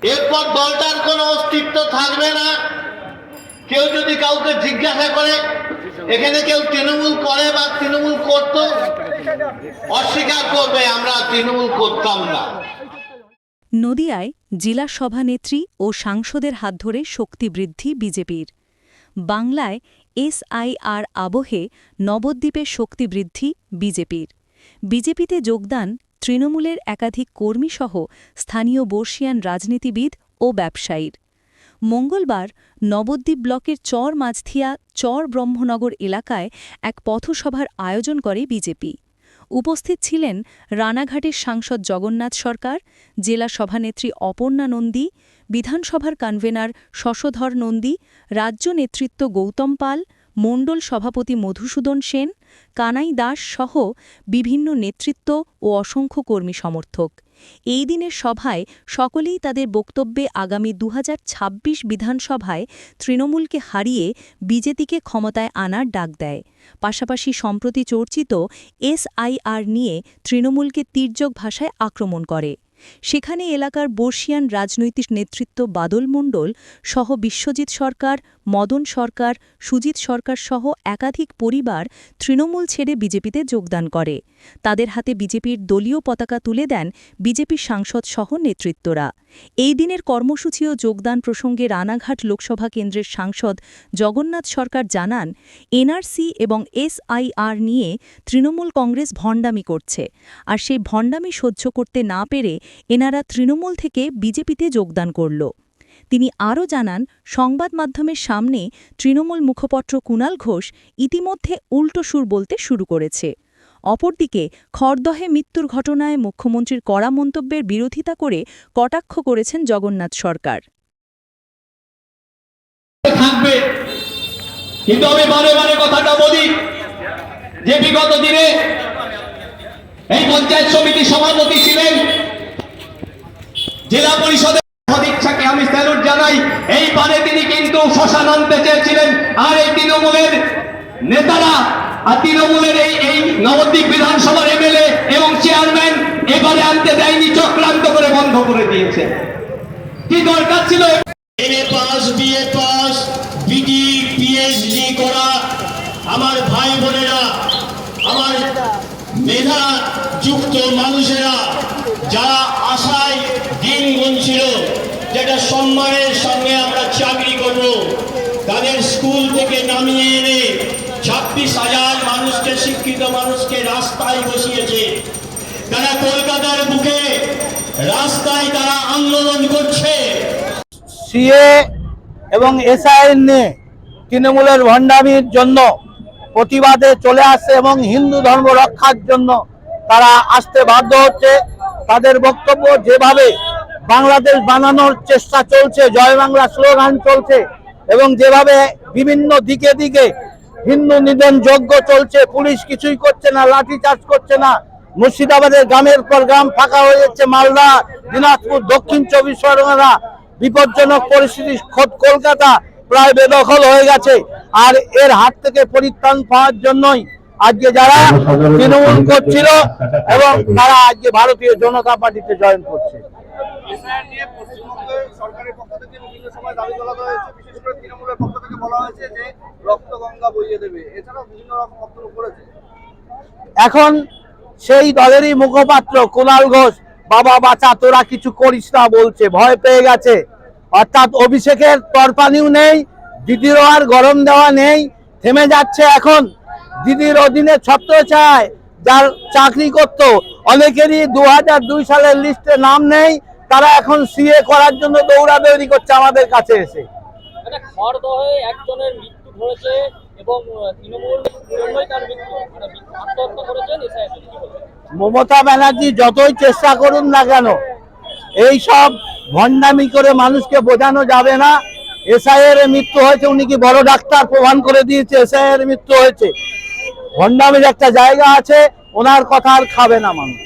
এরপর দলটার কোনো অস্তিত্ব থাকবে না। কেউ যদি কাউকে জিজ্ঞাসা করে এখানে কেউ তৃণমূল করে বা তৃণমূল করতো, অস্বীকার করবে আমরা তৃণমূল করতাম না। নদিয়ায় জেলা সভানেত্রী ও সাংসদের হাত ধরে শক্তি বৃদ্ধি বিজেপির। বাংলায় এসআইআর আবহে নবদ্বীপে শক্তি বৃদ্ধি বিজেপির। বিজেপিতে যোগদান তৃণমূলের একাধিক কর্মীসহ স্থানীয় বর্ষিয়ান রাজনীতিবিদ ও ব্যবসায়ীর। মঙ্গলবার নবদ্বীপ ব্লকের চর মাঝথিয়া চর ব্রহ্মনগর এলাকায় এক পথসভার আয়োজন করে বিজেপি। উপস্থিত ছিলেন রানাঘাটের সাংসদ জগন্নাথ সরকার, জেলা সভানেত্রী অপর্ণা নন্দী, বিধানসভার কনভেনার শশধর নন্দী, রাজ্য নেতৃত্ব গৌতম পাল, মণ্ডল সভাপতি মধুসূদন সেন, কানাই দাস সহ বিভিন্ন নেতৃত্ব ও অসংখ্য কর্মী সমর্থক। এই দিনের সভায় সকলেই তাদের বক্তব্যে আগামী 2026 বিধানসভায় তৃণমূলকে হারিয়ে বিজেপিকে ক্ষমতায় আনার ডাক দেয়। পাশাপাশি সম্প্রতি চর্চিত এসআইআর নিয়ে তৃণমূলকে তির্যক ভাষায় আক্রমণ করে। সেখানে এলাকার বর্ষিয়ান রাজনৈতিক নেতৃত্ব বাদল মণ্ডল সহ বিশ্বজিৎ সরকার, মদন সরকার, সুজিত সরকার সহ একাধিক পরিবার তৃণমূল ছেড়ে বিজেপিতে যোগদান করে। তাদের হাতে বিজেপির দলীয় পতাকা তুলে দেন বিজেপির সাংসদ সহ নেতৃত্বরা। এই দিনের কর্মসূচি ও যোগদান প্রসঙ্গে রানাঘাট লোকসভা কেন্দ্রের সাংসদ জগন্নাথ সরকার জানান, এনআরসি এবং এসআইআর নিয়ে তৃণমূল কংগ্রেস ভণ্ডামি করছে, আর সেই ভণ্ডামি সহ্য করতে না পেরে এনারা তৃণমূল থেকে বিজেপিতে যোগদান করল। তিনি আরও জানান, সংবাদ মাধ্যমের সামনে তৃণমূল মুখপত্র কুণাল ঘোষ ইতিমধ্যে উল্টো সুর বলতে শুরু করেছে। অপরদিকে খড়দহে মৃত্যুর ঘটনায় মুখ্যমন্ত্রীর কড়া মন্তব্যের বিরোধিতা করে কটাক্ষ করেছেন জগন্নাথ সরকার। থাকবে, কিন্তু আমি বারে বারে কথাটা বলি যে বিগত দিনে এই পঞ্চায়েত সমিতি সভাপতি ছিলেন, জেলা পরিষদের সদিচ্ছাকে আমি স্যালুট জানাই। এই পারে তিনি কিন্তু শ্মশান আনতে চেয়েছিলেন, আর এই তৃণমূলের নেতারা আর তৃণমূলের এই নবদ্বীপ বিধানসভার এমএলএ এবং চেয়ারম্যান এবারে আনতে দেয়নি, চক্রান্ত করে বন্ধ করে দিয়েছে। কি দরকার ছিল MA pass, BA pass, BD, PhD করা আমার ভাই বোনেরা, আমার মেধা যুক্ত মানুষেরা যারা আশায় দিন গুনছিল যেটা সম্মানের সঙ্গে আমরা চাকরি করব, তাদের স্কুল থেকে নামিয়ে এনে 26,000 মানুষকে, শিক্ষিত মানুষকে রাস্তায় বসিয়েছে। তারা কলকাতার বুকে রাস্তায় তারা আন্দোলন করছে। সিএ এবং এসআইআর নিয়ে তৃণমূলের ভণ্ডামির জন্য প্রতিবাদে চলে আসছে এবং হিন্দু ধর্ম রক্ষার জন্য তারা আসতে বাধ্য হচ্ছে। তাদের বক্তব্য, যেভাবে বাংলাদেশ বানানোর চেষ্টা চলছে, জয় বাংলা স্লোগান চলছে এবং যেভাবে বিভিন্ন দিকে দিকে হিন্দু নিধন যজ্ঞ চলছে, পুলিশ কিছুই করছে না, লাঠিচার্জ করছে না, মুর্শিদাবাদের গ্রামের পর গ্রাম ফাঁকা হয়ে যাচ্ছে, মালদা, দিনাজপুর, দক্ষিণ 24 পরগনা বিপজ্জনক পরিস্থিতি, খোদ কলকাতা প্রায় বেদখল হয়ে গেছে। আর এর হাত থেকে পরিত্রাণ পাওয়ার জন্যই আজকে যারা তৃণমূল করছিল এবং তারা আজকে ভারতীয় জনতা পার্টিতে জয়েন করছে। এখন সেই দলেরই মুখপাত্র কুণাল ঘোষ, বাবা বাঁচা, তোরা কিছু করিস না বলছে, ভয় পেয়ে গেছে। অর্থাৎ অভিষেকের তরপানিও নেই, দিদিরও আর গরম দেওয়া নেই, থেমে যাচ্ছে। এখন দিদির অধীনে ছত্রছায়ায় যার চাকরি করত অনেকেরই 2002 সালের লিস্টে নাম নেই, তারা এখন সিএ করার জন্য দৌড়াদৌড়ি করছে আমাদের কাছে এসে। খড়দহে একজনের মৃত্যু হয়েছে এবং তৃণমূল তার মৃত্যু আত্মহত্যা করেছেন। মমতা ব্যানার্জি যতই চেষ্টা করুন না কেন, এই সব ভণ্ডামি করে মানুষকে বোঝানো যাবে না। এসআইআর এর মৃত্যু হয়েছে, উনি কি বড় ডাক্তার প্রমাণ করে দিয়েছে এসআইআর এর মৃত্যু হয়েছে। ভণ্ডামির একটা জায়গা আছে, ওনার কথা আর খাবে না মানুষ।